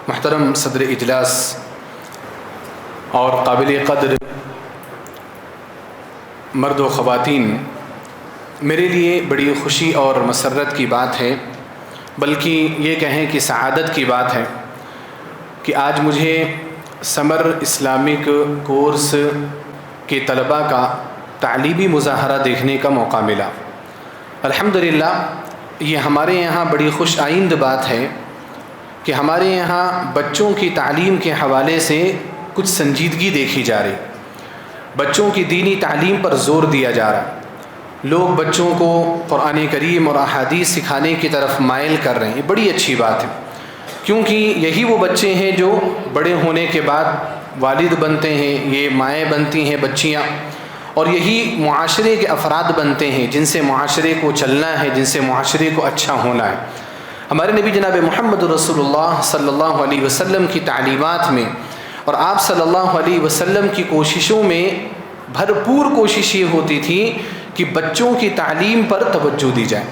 محترم صدر اجلاس اور قابل قدر مرد و خواتین، میرے لیے بڑی خوشی اور مسرت کی بات ہے، بلکہ یہ کہیں کہ سعادت کی بات ہے کہ آج مجھے سمر اسلامک کورس کے طلباء کا تعلیمی مظاہرہ دیکھنے کا موقع ملا۔ الحمدللہ یہ ہمارے یہاں بڑی خوش آئند بات ہے کہ ہمارے یہاں بچوں کی تعلیم کے حوالے سے کچھ سنجیدگی دیکھی جا رہی، بچوں کی دینی تعلیم پر زور دیا جا رہا، لوگ بچوں کو قرآن کریم اور احادیث سکھانے کی طرف مائل کر رہے ہیں۔ یہ بڑی اچھی بات ہے، کیونکہ یہی وہ بچے ہیں جو بڑے ہونے کے بعد والد بنتے ہیں، یہ مائیں بنتی ہیں بچیاں، اور یہی معاشرے کے افراد بنتے ہیں جن سے معاشرے کو چلنا ہے، جن سے معاشرے کو اچھا ہونا ہے۔ ہمارے نبی جناب محمد رسول اللہ صلی اللہ علیہ وسلم کی تعلیمات میں اور آپ صلی اللہ علیہ وسلم کی کوششوں میں بھرپور کوشش یہ ہوتی تھی کہ بچوں کی تعلیم پر توجہ دی جائے۔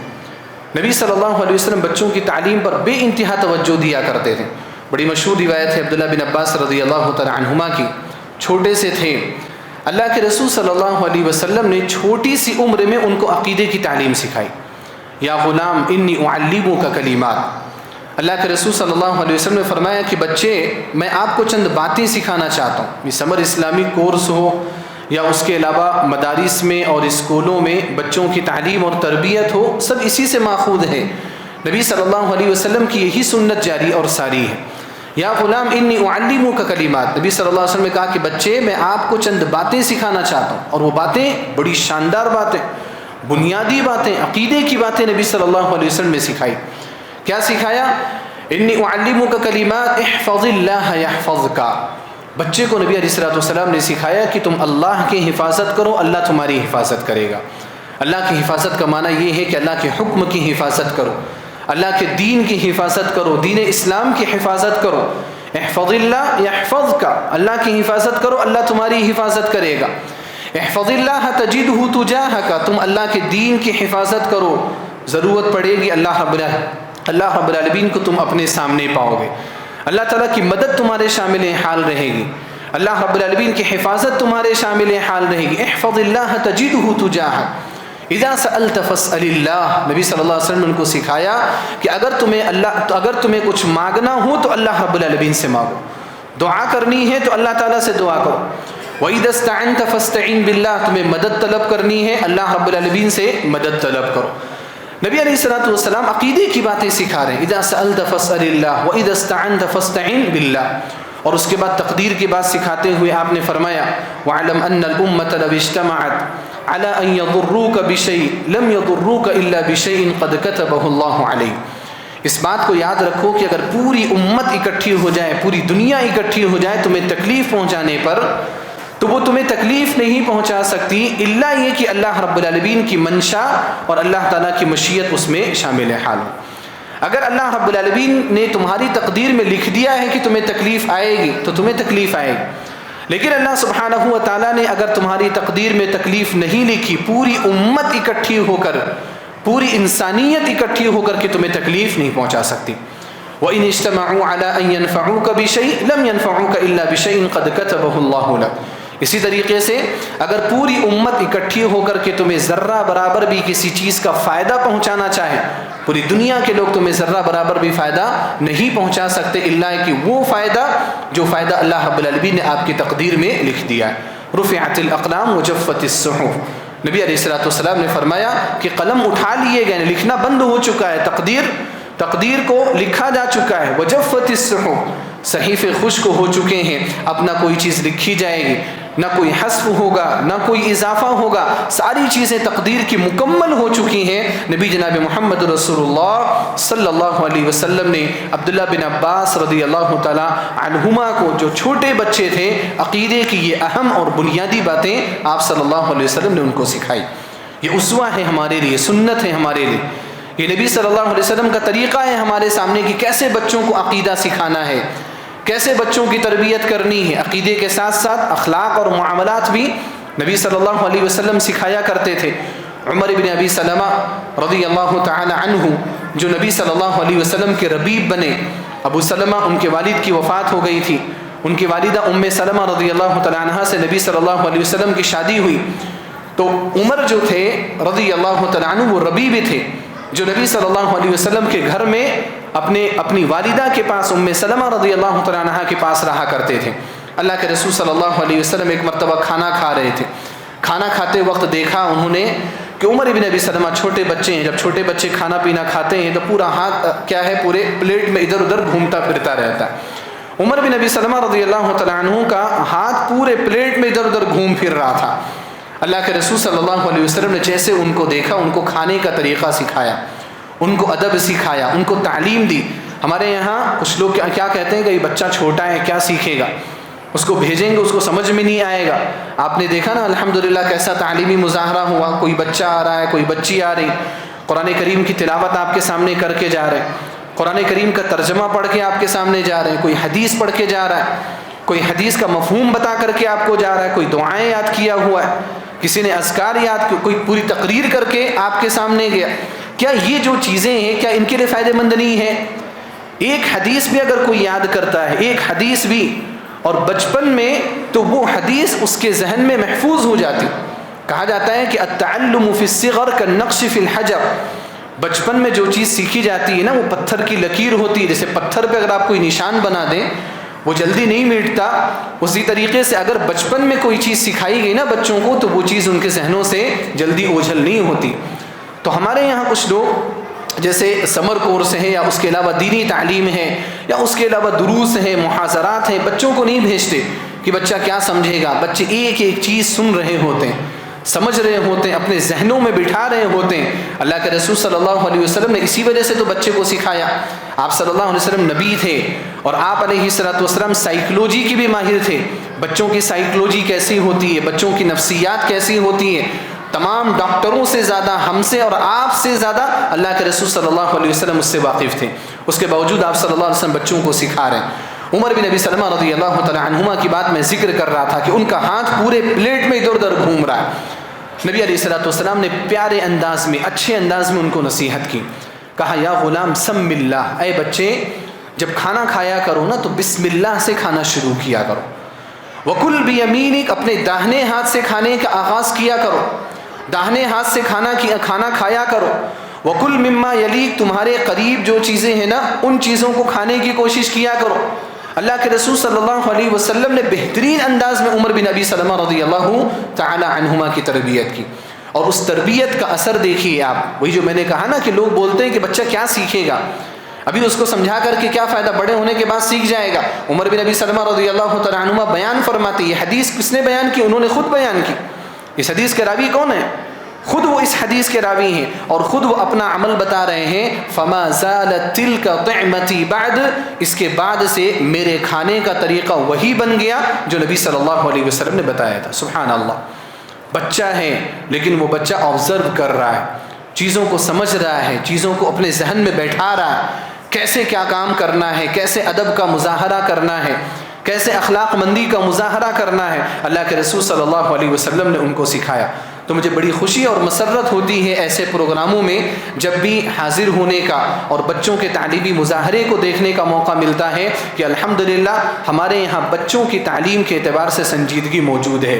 نبی صلی اللہ علیہ وسلم بچوں کی تعلیم پر بے انتہا توجہ دیا کرتے تھے۔ بڑی مشہور روایت ہے عبداللہ بن عباس رضی اللہ تعالی عنہما کی، چھوٹے سے تھے، اللہ کے رسول صلی اللہ علیہ وسلم نے چھوٹی سی عمر میں ان کو عقیدے کی تعلیم سکھائی۔ یا غلام انی اعلمک کلمات، اللہ کے رسول صلی اللہ علیہ وسلم نے فرمایا کہ بچے میں آپ کو چند باتیں سکھانا چاہتا ہوں۔ یہ سمر اسلامک کورس ہو یا اس کے علاوہ مدارس میں اور اسکولوں میں بچوں کی تعلیم اور تربیت ہو، سب اسی سے ماخوذ ہے۔ نبی صلی اللہ علیہ وسلم کی یہی سنت جاری اور ساری ہے۔ یا غلام انی اعلمک کلمات، نبی صلی اللہ علیہ وسلم نے کہا کہ بچے میں آپ کو چند باتیں سکھانا چاہتا ہوں، اور وہ باتیں بڑی شاندار باتیں، بنیادی باتیں، عقیدے کی باتیں نبی صلی اللہ علیہ وسلم نے سکھائی۔ کیا سکھایا؟ انی اعلمک کلمات احفظ اللہ یحفظک، بچے کو نبی علیہ السلام نے سکھایا کہ تم اللہ کی حفاظت کرو، اللہ تمہاری حفاظت کرے گا۔ اللہ کی حفاظت کا معنی یہ ہے کہ اللہ کے حکم کی حفاظت کرو، اللہ کے دین کی حفاظت کرو، دین اسلام کی حفاظت کرو۔ احفظ اللہ یحفظک، اللہ کی حفاظت کرو، اللہ تمہاری حفاظت کرے گا۔ احفظ اللہ تجدہ تجاہک، تم اللہ کے دین کی حفاظت کرو، ضرورت پڑے گی اللہ رب العالمین کو تم اپنے سامنے پاؤ گے، اللہ تعالیٰ کی مدد تمہارے شامل حال رہے گی، اللہ رب العالمین کی حفاظت تمہارے شامل حال رہے گی۔ احفظ اللہ تجدہ تجاہک، اذا سألت فاسأل اللہ، نبی صلی اللہ علیہ وسلم نے ان کو سکھایا کہ اگر تمہیں کچھ مانگنا ہو تو اللہ رب العالمین سے مانگو، دعا کرنی ہے تو اللہ تعالیٰ سے دعا کرو۔ وَإِذَا اسْتَعَنْتَ فَاسْتَعِنْ بِاللَّهِ، تمہیں مدد طلب کرنی ہے اللہ رب العالمین سے مدد طلب کرو۔ نبی علیہ السلام عقیدے کی باتیں سکھا رہے ہیں، اذا سألت فاسأل اللہ وَإِذَا اسْتَعَنْتَ فَاسْتَعِنْ بِاللَّهِ، اور اس کے بعد تقدیر کی بات سکھاتے ہوئے آپ نے فرمایا وَاعْلَمْ أَنَّ الْأُمَّةَ لَوِ اجْتَمَعَتْ عَلَىٰ أَن يَضُرُّوكَ بِشَيْءٍ لَمْ يَضُرُّوكَ إِلَّا بِشَيْءٍ قَدْ كَتَبَهُ اللَّهُ عَلَيْكَ، اس بات کو یاد رکھو کہ اگر پوری امت اکٹھی ہو جائے، پوری دنیا اکٹھی ہو جائے تمہیں تکلیف پہنچانے پر، تو وہ تمہیں تکلیف نہیں پہنچا سکتی الا یہ کہ اللہ رب العالمین کی منشا اور اللہ تعالیٰ کی مشیت اس میں شامل حال ہو۔ اگر اللہ رب العالمین نے تمہاری تقدیر میں لکھ دیا ہے کہ تمہیں تکلیف آئے گی تو تمہیں تکلیف آئے گی، لیکن اللہ سبحانہ و تعالیٰ نے اگر تمہاری تقدیر میں تکلیف نہیں لکھی، پوری امت اکٹھی ہو کر، پوری انسانیت اکٹھی ہو کر کے تمہیں تکلیف نہیں پہنچا سکتی۔ وَإِنِ اجْتَمَعُوا عَلَىٰ أَن يَنْفَعُوكَ بِشَيْءٍ لَمْ يَنْفَعُوكَ إِلَّا بِشَيْءٍ قَدْ كَتَبَهُ اللَّهُ لَكَ، اسی طریقے سے اگر پوری امت اکٹھی ہو کر کے تمہیں ذرہ برابر بھی کسی چیز کا فائدہ پہنچانا چاہے، پوری دنیا کے لوگ تمہیں ذرہ برابر بھی فائدہ نہیں پہنچا سکتے الا کہ وہ فائدہ جو فائدہ اللہ رب العالمین نے آپ کی تقدیر میں لکھ دیا ہے۔ رفعت الاقلام وجفت الصحف، نبی علیہ السلام نے فرمایا کہ قلم اٹھا لیے گئے، لکھنا بند ہو چکا ہے، تقدیر کو لکھا جا چکا ہے۔ وجفت الصحف، صحیفے خشک ہو چکے ہیں، اب نہ کوئی چیز لکھی جائے گی، نہ کوئی حذف ہوگا، نہ کوئی اضافہ ہوگا، ساری چیزیں تقدیر کی مکمل ہو چکی ہیں۔ نبی جناب محمد رسول اللہ صلی اللہ علیہ وسلم نے عبداللہ بن عباس رضی اللہ تعالی عنہما کو، جو چھوٹے بچے تھے، عقیدے کی یہ اہم اور بنیادی باتیں آپ صلی اللہ علیہ وسلم نے ان کو سکھائی۔ یہ اسوہ ہے ہمارے لیے، سنت ہے ہمارے لیے، یہ نبی صلی اللہ علیہ وسلم کا طریقہ ہے ہمارے سامنے کہ کیسے بچوں کو عقیدہ سکھانا ہے، کیسے بچوں کی تربیت کرنی ہے۔ عقیدے کے ساتھ ساتھ اخلاق اور معاملات بھی نبی صلی اللہ علیہ وسلم سکھایا کرتے تھے۔ عمر بن ابی سلمہ رضی اللہ تعالی عنہ جو نبی صلی اللہ علیہ وسلم کے ربیب بنے، ابو سلمہ ان کے والد کی وفات ہو گئی تھی. ان کی والدہ ام سلمہ رضی اللہ تعالیٰ عنہ سے نبی صلی اللہ علیہ وسلم کی شادی ہوئی. تو عمر جو تھے رضی اللہ تعالیٰ عنہ وہ ربی بھی تھے جو نبی صلی اللہ علیہ وسلم کے گھر میں اپنی والدہ کے پاس ام سلمہ رضی اللہ تعالیٰ عنہ کے پاس رہا کرتے تھے. اللہ کے رسول صلی اللہ علیہ وسلم ایک مرتبہ کھانا کھا رہے تھے. کھانا کھاتے وقت دیکھا انہوں نے کہ عمر ابن ابی سلمہ چھوٹے بچے ہیں. جب چھوٹے بچے کھانا پینا کھاتے ہیں تو پورا ہاتھ کیا ہے پورے پلیٹ میں ادھر ادھر گھومتا پھرتا رہتا ہے. عمر بن ابی سلمہ رضی اللہ تعالیٰ عنہ کا ہاتھ پورے پلیٹ میں ادھر ادھر گھوم پھر رہا تھا. اللہ کے رسول صلی اللہ علیہ وسلم نے جیسے ان کو دیکھا ان کو کھانے کا طریقہ سکھایا, ان کو ادب سکھایا, ان کو تعلیم دی. ہمارے یہاں کچھ لوگ کیا کہتے ہیں کہ یہ بچہ چھوٹا ہے کیا سیکھے گا, اس کو بھیجیں گے اس کو سمجھ میں نہیں آئے گا. آپ نے دیکھا نا الحمدللہ کیسا تعلیمی مظاہرہ ہوا, کوئی بچہ آ رہا ہے کوئی بچی آ رہی, قرآن کریم کی تلاوت آپ کے سامنے کر کے جا رہے ہیں, قرآن کریم کا ترجمہ پڑھ کے آپ کے سامنے جا رہے ہیں, کوئی حدیث پڑھ کے جا رہا ہے, کوئی حدیث کا مفہوم بتا کر کے آپ کو جا رہا ہے, کوئی دعائیں یاد کیا ہوا ہے, کسی نے اذکار یاد, کوئی پوری تقریر کر کے آپ کے سامنے گیا. کیا یہ جو چیزیں ہیں کیا ان کے لیے فائدہ مند نہیں ہے؟ ایک حدیث بھی اگر کوئی یاد کرتا ہے, ایک حدیث بھی, اور بچپن میں, تو وہ حدیث اس کے ذہن میں محفوظ ہو جاتی. کہا جاتا ہے کہ التعلم فی الصغر کالنقش فی الحجر. بچپن میں جو چیز سیکھی جاتی ہے نا وہ پتھر کی لکیر ہوتی ہے. جیسے پتھر پہ اگر آپ کوئی نشان بنا دیں وہ جلدی نہیں مٹتا, اسی طریقے سے اگر بچپن میں کوئی چیز سکھائی گئی نا بچوں کو تو وہ چیز ان کے ذہنوں سے جلدی اوجھل نہیں ہوتی. تو ہمارے یہاں کچھ لوگ جیسے سمر کورس ہیں یا اس کے علاوہ دینی تعلیم ہے یا اس کے علاوہ دروس ہیں, محاضرات ہیں, بچوں کو نہیں بھیجتے کہ بچہ کیا سمجھے گا. بچے ایک ایک چیز سن رہے ہوتے ہیں, سمجھ رہے ہوتے ہیں, اپنے ذہنوں میں بٹھا رہے ہوتے ہیں. اللہ کے رسول صلی اللہ علیہ وسلم نے اسی وجہ سے تو بچے کو سکھایا. آپ صلی اللہ علیہ وسلم نبی تھے اور آپ علیہ الصلوۃ والسلام سائیکلوجی کی بھی ماہر تھے. بچوں کی سائیکلوجی کیسی ہوتی ہے, بچوں کی نفسیات کیسی ہوتی ہیں, تمام ڈاکٹروں سے زیادہ, ہم سے اور آپ سے زیادہ اللہ کے رسول صلی اللہ علیہ وسلم اس سے واقف تھے. اس کے باوجود آپ صلی اللہ علیہ وسلم بچوں کو سکھا رہے ہیں. عمر بن ابی سلمہ رضی اللہ تعالی عنہما کی بات میں ذکر کر رہا تھا کہ ان کا ہاتھ پورے پلیٹ میں ادھر ادھر گھوم رہا ہے. نبی علیہ الصلوۃ والسلام نے پیارے انداز میں, اچھے انداز میں ان کو نصیحت کی. کہا یا غلام سم اللہ, اے بچے جب کھانا کھایا کرو نا تو بسم اللہ سے کھانا شروع کیا کرو. وکل بیمینک, اپنے داہنے ہاتھ سے کھانے کا آغاز کیا کرو, داہنے ہاتھ سے کھانا کھایا کرو. وکل مما یلیک, تمہارے قریب جو چیزیں ہیں نا ان چیزوں کو کھانے کی کوشش کیا کرو. اللہ کے رسول صلی اللہ علیہ وسلم نے بہترین انداز میں عمر بن ابی سلمہ رضی اللہ تعالی عنہما کی تربیت کی, اور اس تربیت کا اثر دیکھیے آپ. وہی جو میں نے کہا نا کہ لوگ بولتے ہیں کہ بچہ کیا سیکھے گا, ابھی اس کو سمجھا کر کے کیا فائدہ, بڑے ہونے کے بعد سیکھ جائے گا. عمر بن ابی سلمہ رضی اللہ تعالی عنہما بیان فرماتے, یہ حدیث کس نے بیان کی؟ انہوں نے خود بیان کی. اس حدیث کے راوی کون ہیں؟ خود وہ اس حدیث کے راوی ہیں اور خود وہ اپنا عمل بتا رہے ہیں. فما زالت تلک طعمتی بعد, اس کے بعد سے میرے کھانے کا طریقہ وہی بن گیا جو نبی صلی اللہ علیہ وسلم نے بتایا تھا. سبحان اللہ. بچہ ہے لیکن وہ بچہ آبزرو کر رہا ہے, چیزوں کو سمجھ رہا ہے, چیزوں کو اپنے ذہن میں بیٹھا رہا ہے, کیسے کیا کام کرنا ہے, کیسے ادب کا مظاہرہ کرنا ہے, کیسے اخلاق مندی کا مظاہرہ کرنا ہے. اللہ کے رسول صلی اللہ علیہ وسلم نے ان کو سکھایا. تو مجھے بڑی خوشی اور مسرت ہوتی ہے ایسے پروگراموں میں جب بھی حاضر ہونے کا اور بچوں کے تعلیمی مظاہرے کو دیکھنے کا موقع ملتا ہے کہ الحمدللہ ہمارے یہاں بچوں کی تعلیم کے اعتبار سے سنجیدگی موجود ہے,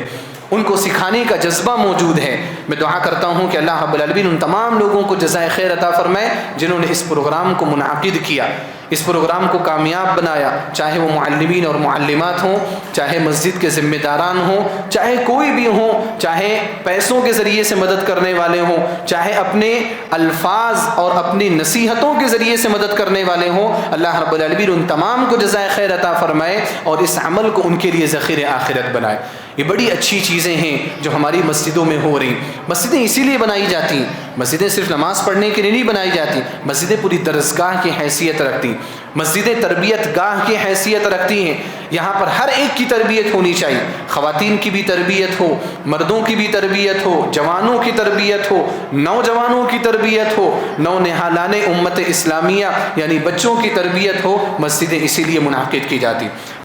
ان کو سکھانے کا جذبہ موجود ہے. میں دعا کرتا ہوں کہ اللہ رب العالمین ان تمام لوگوں کو جزائے خیر عطا فرمائے جنہوں نے اس پروگرام کو منعقد کیا, اس پروگرام کو کامیاب بنایا, چاہے وہ معلمین اور معلمات ہوں, چاہے مسجد کے ذمہ داران ہوں, چاہے کوئی بھی ہوں, چاہے پیسوں کے ذریعے سے مدد کرنے والے ہوں, چاہے اپنے الفاظ اور اپنی نصیحتوں کے ذریعے سے مدد کرنے والے ہوں. اللہ رب العالمین ان تمام کو جزائے خیر عطا فرمائے اور اس عمل کو ان کے لیے ذخیرہ آخرت بنائے. یہ بڑی اچھی چیزیں ہیں جو ہماری مسجدوں میں ہو رہی. مسجدیں اسی لیے بنائی جاتی ہیں, مسجدیں صرف نماز پڑھنے کے لیے نہیں بنائی جاتی, مسجدیں پوری درسگاہ کی حیثیت رکھتی, مسجدیں تربیت گاہ کی حیثیت رکھتی ہیں. یہاں پر ہر ایک کی تربیت ہونی چاہیے, خواتین کی بھی تربیت ہو, مردوں کی بھی تربیت ہو, جوانوں کی تربیت ہو, نوجوانوں کی تربیت ہو, نونہالان امت اسلامیہ یعنی بچوں کی تربیت ہو. مسجدیں اسی لیے منعقد کی جاتی.